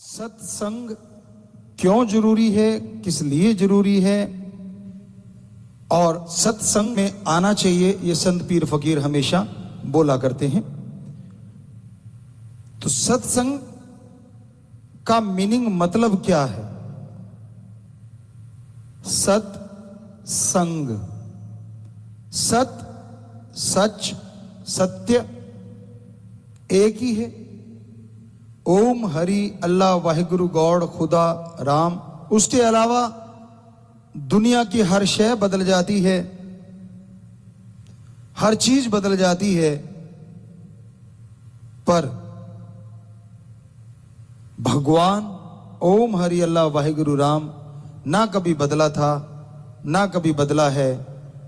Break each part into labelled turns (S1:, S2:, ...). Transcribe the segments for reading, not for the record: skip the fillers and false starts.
S1: सत्संग क्यों जरूरी है, किस लिए जरूरी है और सत्संग में आना चाहिए, ये संत पीर फकीर हमेशा बोला करते हैं। तो सत्संग का मीनिंग मतलब क्या है? सत्संग, सत सच सत्य एक ही है। ओम हरि अल्लाह वाहिगुरु गॉड खुदा राम। उसके अलावा दुनिया की हर शय बदल जाती है, हर चीज बदल जाती है, पर भगवान ओम हरि अल्लाह वाहिगुरु राम ना कभी बदला था, ना कभी बदला है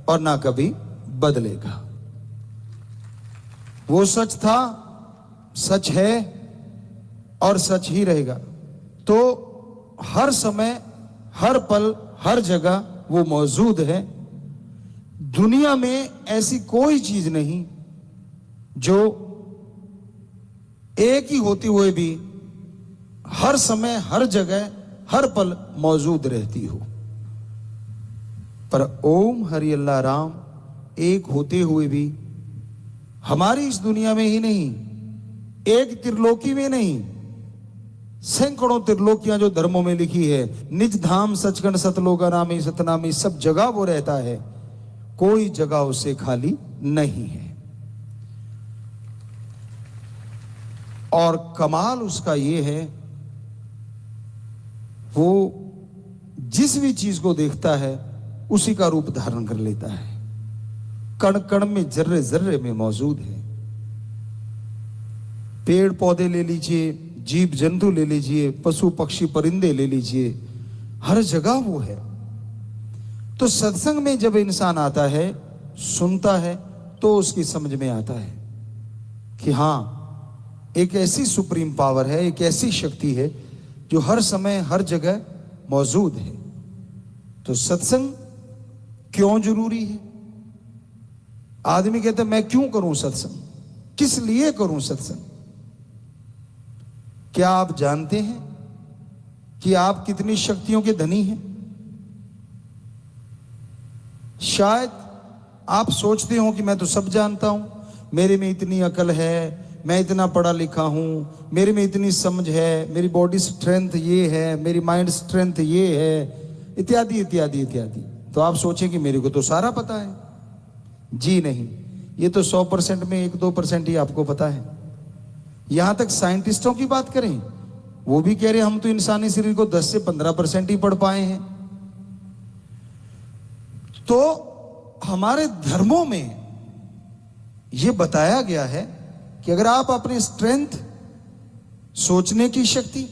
S1: और ना कभी बदलेगा। वो सच था, सच है और सच ही रहेगा। तो हर समय, हर पल, हर जगह वो मौजूद है। दुनिया में ऐसी कोई चीज नहीं जो एक ही होते हुए भी हर समय, हर जगह, हर पल मौजूद रहती हो। पर ओम हरि अल्लाह राम एक होते हुए भी हमारी इस दुनिया में ही नहीं, एक त्रिलोकी में नहीं, सैकड़ों त्रिलोकियां जो धर्मों में लिखी है, निज धाम सचखंड सतलोका नामी सतनामी, सब जगह वो रहता है, कोई जगह उससे खाली नहीं है। और कमाल उसका ये है, वो जिस भी चीज को देखता है उसी का रूप धारण कर लेता है। कण कण में, जर्रे जर्रे में मौजूद है। पेड़ पौधे ले लीजिए, जीव जंतु ले लीजिए, पशु पक्षी परिंदे ले लीजिए, हर जगह वो है। तो सत्संग में जब इंसान आता है, सुनता है, तो उसकी समझ में आता है कि हां, एक ऐसी सुप्रीम पावर है, एक ऐसी शक्ति है जो हर समय, हर जगह मौजूद है। तो सत्संग क्यों जरूरी है? आदमी कहता है मैं क्यों करूं सत्संग, किस लिए करूं सत्संग? क्या आप जानते हैं कि आप कितनी शक्तियों के धनी हैं? शायद आप सोचते हो कि मैं तो सब जानता हूं, मेरे में इतनी अकल है, मैं इतना पढ़ा लिखा हूं, मेरे में इतनी समझ है, मेरी बॉडी स्ट्रेंथ ये है, मेरी माइंड स्ट्रेंथ ये है, इत्यादि इत्यादि इत्यादि। तो आप सोचें कि मेरे को तो सारा पता है। जी नहीं, ये तो 100% में 1-2% ही आपको पता है। यहां तक साइंटिस्टों की बात करें, वो भी कह रहे हम तो इंसानी शरीर को 10 से 15% ही पढ़ पाए हैं। तो हमारे धर्मों में यह बताया गया है कि अगर आप अपनी स्ट्रेंथ, सोचने की शक्ति,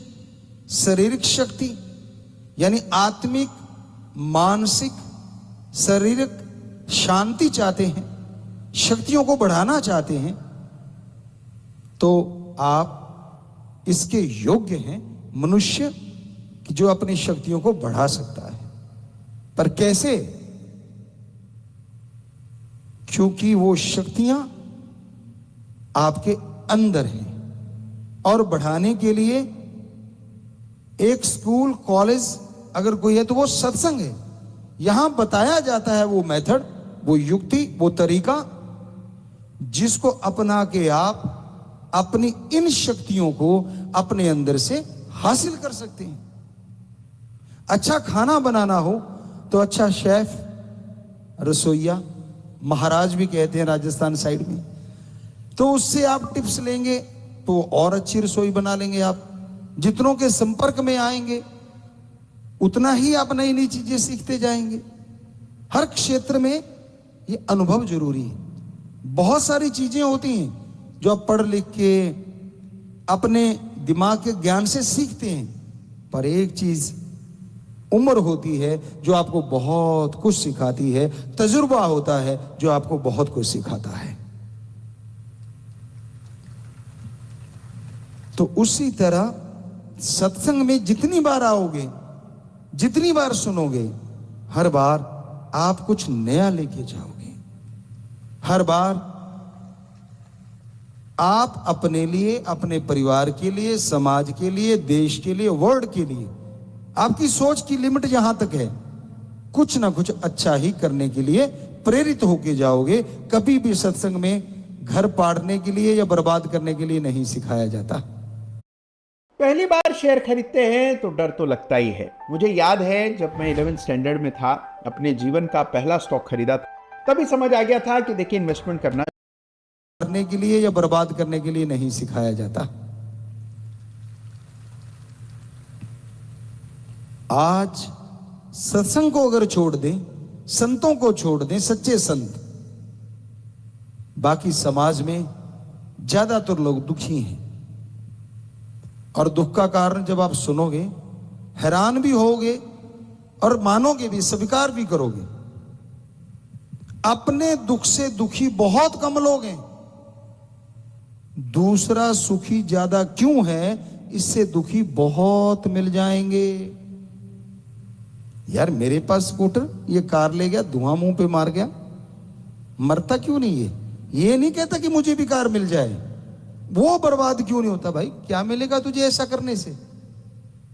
S1: शारीरिक शक्ति यानी आत्मिक, मानसिक, शारीरिक शांति चाहते हैं, शक्तियों को बढ़ाना चाहते हैं, तो आप इसके योग्य हैं, मनुष्य कि जो अपनी शक्तियों को बढ़ा सकता है। पर कैसे? क्योंकि वो शक्तियां आपके अंदर हैं। और बढ़ाने के लिए एक स्कूल, कॉलेज अगर कोई है तो वो सत्संग है। यहां बताया जाता है वो मेथड, वो युक्ति, वो तरीका जिसको अपना के आप अपनी इन शक्तियों को अपने अंदर से हासिल कर सकते हैं। अच्छा खाना बनाना हो तो अच्छा शेफ, रसोइया, महाराज भी कहते हैं राजस्थान साइड में, तो उससे आप टिप्स लेंगे तो और अच्छी रसोई बना लेंगे। आप जितनों के संपर्क में आएंगे उतना ही आप नई नई चीजें सीखते जाएंगे। हर क्षेत्र में ये अनुभव जरूरी है। बहुत सारी चीजें होती हैं जो आप पढ़ लिख के अपने दिमाग के ज्ञान से सीखते हैं, पर एक चीज उम्र होती है जो आपको बहुत कुछ सिखाती है, तजुर्बा होता है जो आपको बहुत कुछ सिखाता है। तो उसी तरह सत्संग में जितनी बार आओगे, जितनी बार सुनोगे, हर बार आप कुछ नया लेके जाओगे। हर बार आप अपने लिए, अपने परिवार के लिए, समाज के लिए, देश के लिए, वर्ल्ड के लिए, आपकी सोच की लिमिट यहां तक है, कुछ ना कुछ अच्छा ही करने के लिए प्रेरित होके जाओगे। कभी भी सत्संग में घर पाड़ने के लिए या बर्बाद करने के लिए नहीं सिखाया जाता।
S2: पहली बार शेयर खरीदते हैं तो डर तो लगता ही है। मुझे याद है जब मैं 11th स्टैंडर्ड में था, अपने जीवन का पहला स्टॉक खरीदा, तभी समझ आ गया था कि देखिए इन्वेस्टमेंट करने
S1: के लिए या बर्बाद करने के लिए नहीं सिखाया जाता। आज सत्संग को अगर छोड़ दें, संतों को छोड़ दें, सच्चे संत, बाकी समाज में ज्यादातर लोग दुखी हैं। और दुख का कारण जब आप सुनोगे, हैरान भी होगे और मानोगे भी, स्वीकार भी करोगे। अपने दुख से दुखी बहुत कम लोग हैं, दूसरा सुखी ज्यादा क्यों है, इससे दुखी बहुत मिल जाएंगे। यार मेरे पास स्कूटर, ये कार ले गया, धुआं मुंह पे मार गया, मरता क्यों नहीं है? ये नहीं कहता कि मुझे भी कार मिल जाए, वो बर्बाद क्यों नहीं होता? भाई क्या मिलेगा तुझे ऐसा करने से?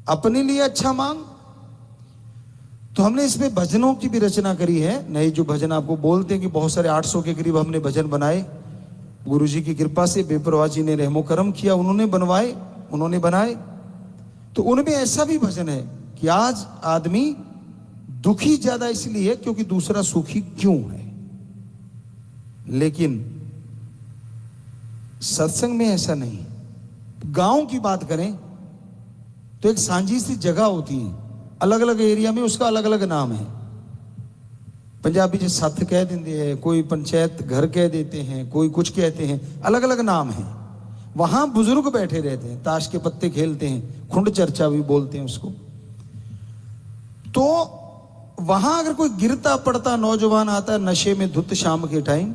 S1: अपने लिए अच्छा मांग। तो हमने इसमें भजनों की भी रचना करी है। नए जो भजन आपको बोलते हैं कि बहुत सारे 800 के करीब हमने भजन बनाए, गुरुजी की कृपा से, बेपरवाह जी ने रहमो करम किया, उन्होंने बनवाए, उन्होंने बनाए। तो उनमें ऐसा भी भजन है कि आज आदमी दुखी ज्यादा इसलिए क्योंकि दूसरा सुखी क्यों है। लेकिन सत्संग में ऐसा नहीं। गांव की बात करें तो एक सांझी सी जगह होती है, अलग अलग एरिया में उसका अलग अलग नाम है। पंजाबी जी सत्थ कह देते हैं, कोई पंचायत घर कह देते हैं, कोई कुछ कहते हैं, अलग अलग नाम है। वहां बुजुर्ग बैठे रहते हैं, ताश के पत्ते खेलते हैं, खुंड चर्चा भी बोलते हैं उसको। तो वहां अगर कोई गिरता पड़ता नौजवान आता है नशे में धुत शाम के टाइम,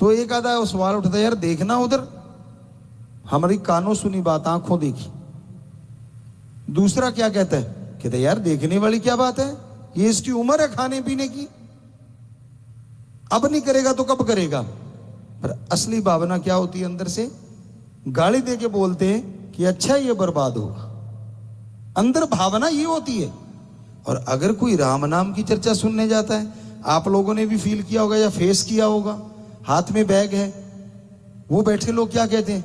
S1: तो एक आधा सवाल उठता है, यार देखना उधर, हमारी कानों सुनी बात आंखों देखी। दूसरा क्या कहता है? कहता है यार देखने वाली क्या बात है, ये इसकी उम्र है खाने पीने की, अब नहीं करेगा तो कब करेगा। पर असली भावना क्या होती है अंदर से? गाली दे के बोलते हैं कि अच्छा ये बर्बाद होगा, अंदर भावना ये होती है। और अगर कोई राम नाम की चर्चा सुनने जाता है, आप लोगों ने भी फील किया होगा या फेस किया होगा, हाथ में बैग है, वो बैठे लोग क्या कहते हैं?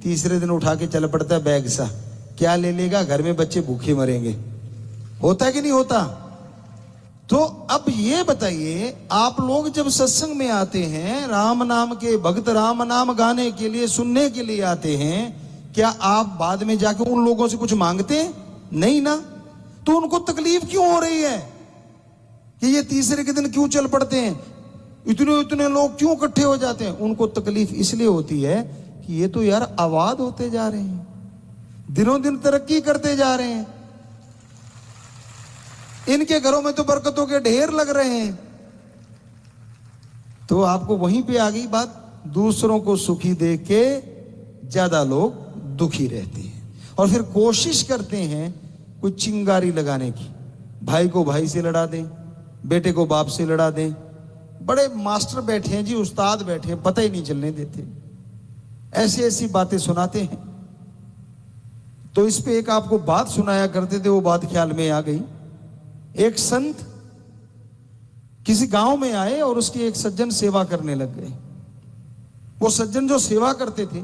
S1: तीसरे दिन उठा के चल पड़ता है बैग सा, क्या ले लेगा, घर में बच्चे भूखे मरेंगे। होता है कि नहीं होता? तो अब ये बताइए, आप लोग जब सत्संग में आते हैं, राम नाम के भक्त राम नाम गाने के लिए, सुनने के लिए आते हैं, क्या आप बाद में जाके उन लोगों से कुछ मांगते हैं? नहीं ना। तो उनको तकलीफ क्यों हो रही है कि ये तीसरे के दिन क्यों चल पड़ते हैं, इतने इतने लोग क्यों इकट्ठे हो जाते हैं? उनको तकलीफ इसलिए होती है कि ये तो यार आबाद होते जा रहे हैं, दिनों दिन तरक्की करते जा रहे हैं, इनके घरों में तो बरकतों के ढेर लग रहे हैं। तो आपको वहीं पे आ गई बात, दूसरों को सुखी देख के ज्यादा लोग दुखी रहते हैं और फिर कोशिश करते हैं कोई चिंगारी लगाने की, भाई को भाई से लड़ा दें, बेटे को बाप से लड़ा दें। बड़े मास्टर बैठे हैं जी, उस्ताद बैठे हैं, पता ही नहीं चलने देते, ऐसी ऐसी बातें सुनाते हैं। तो इस पे एक आपको बात सुनाया करते थे, वो बात ख्याल में आ गई। एक संत किसी गांव में आए और उसकी एक सज्जन सेवा करने लग गए। वो सज्जन जो सेवा करते थे,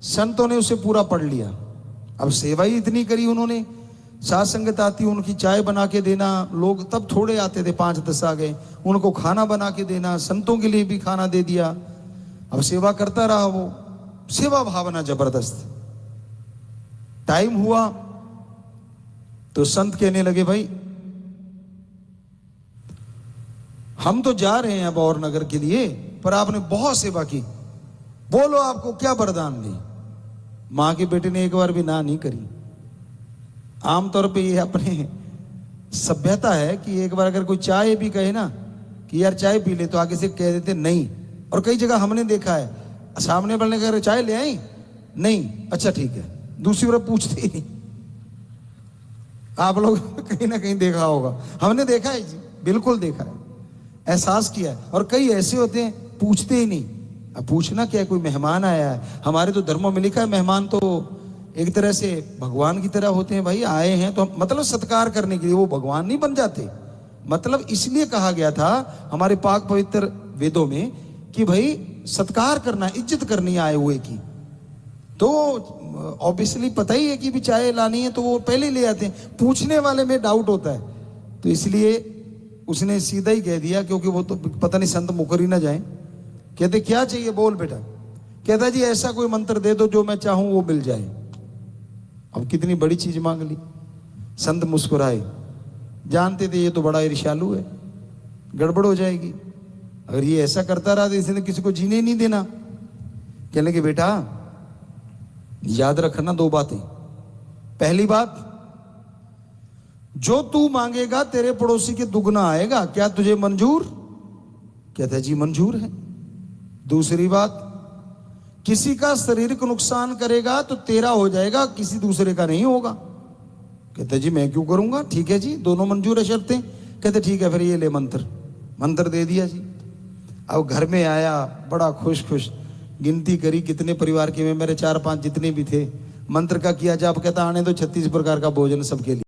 S1: संतों ने उसे पूरा पढ़ लिया। अब सेवा ही इतनी करी उन्होंने, साथ संगत आती, उनकी चाय बना के देना, लोग तब थोड़े आते थे, 5-10 आ गए, उनको खाना बना के देना, संतों के लिए भी खाना दे दिया। अब सेवा करता रहा वो, सेवा भावना जबरदस्त। टाइम हुआ तो संत कहने लगे, भाई हम तो जा रहे हैं अब और नगर के लिए, पर आपने बहुत सेवा की, बोलो आपको क्या वरदान दे। मां के बेटे ने एक बार भी ना नहीं करी। आमतौर पे ये अपने सभ्यता है कि एक बार अगर कोई चाय भी कहे ना कि यार चाय पी ले, तो आगे से कह देते नहीं। और कई जगह हमने देखा है, सामने वाले कह रहे चाय ले आई, नहीं, अच्छा ठीक है, दूसरी बार पूछते ही नहीं। आप लोग कहीं ना कहीं देखा होगा, हमने देखा है जी, बिल्कुल देखा है, एहसास किया है। और कई ऐसे होते हैं पूछते ही नहीं, अब पूछना क्या है, कोई मेहमान आया है। हमारे तो धर्मों में लिखा है मेहमान तो एक तरह से भगवान की तरह होते हैं भाई, आए हैं तो मतलब सत्कार करने के लिए, वो भगवान नहीं बन जाते। मतलब इसलिए कहा गया था हमारे पाक पवित्र वेदों में कि भाई सत्कार करना, इज्जत करनी आए हुए की। तो ऑब्वियसली पता ही है कि भी चाय लानी है तो वो पहले ही ले आते हैं, पूछने वाले में डाउट होता है। तो इसलिए उसने सीधा ही कह दिया, क्योंकि वो तो पता नहीं संत मुकर ही ना जाए। कहते क्या चाहिए बोल बेटा। कहता जी ऐसा कोई मंत्र दे दो जो मैं चाहूं वो मिल जाए। अब कितनी बड़ी चीज मांग ली। संत मुस्कुराए, जानते थे ये तो बड़ा ईर्ष्यालु है, गड़बड़ हो जाएगी, अगर ये ऐसा करता रहा तो इसने किसी को जीने नहीं देना। कहने लगे बेटा याद रखना दो बातें। पहली बात, जो तू मांगेगा तेरे पड़ोसी के दुगना आएगा, क्या तुझे मंजूर? कहता जी मंजूर है। दूसरी बात, किसी का शारीरिक नुकसान करेगा तो तेरा हो जाएगा, किसी दूसरे का नहीं होगा। कहता जी मैं क्यों करूंगा? ठीक है जी, दोनों मंजूर है शर्तें। कहते ठीक है फिर ये ले मंत्र। मंत्र दे दिया जी। अब घर में आया बड़ा खुश खुश, गिनती करी कितने परिवार के में, मेरे 4-5 जितने भी थे, मंत्र का किया जाप। कहता आने दो 36 प्रकार का भोजन सबके लिए।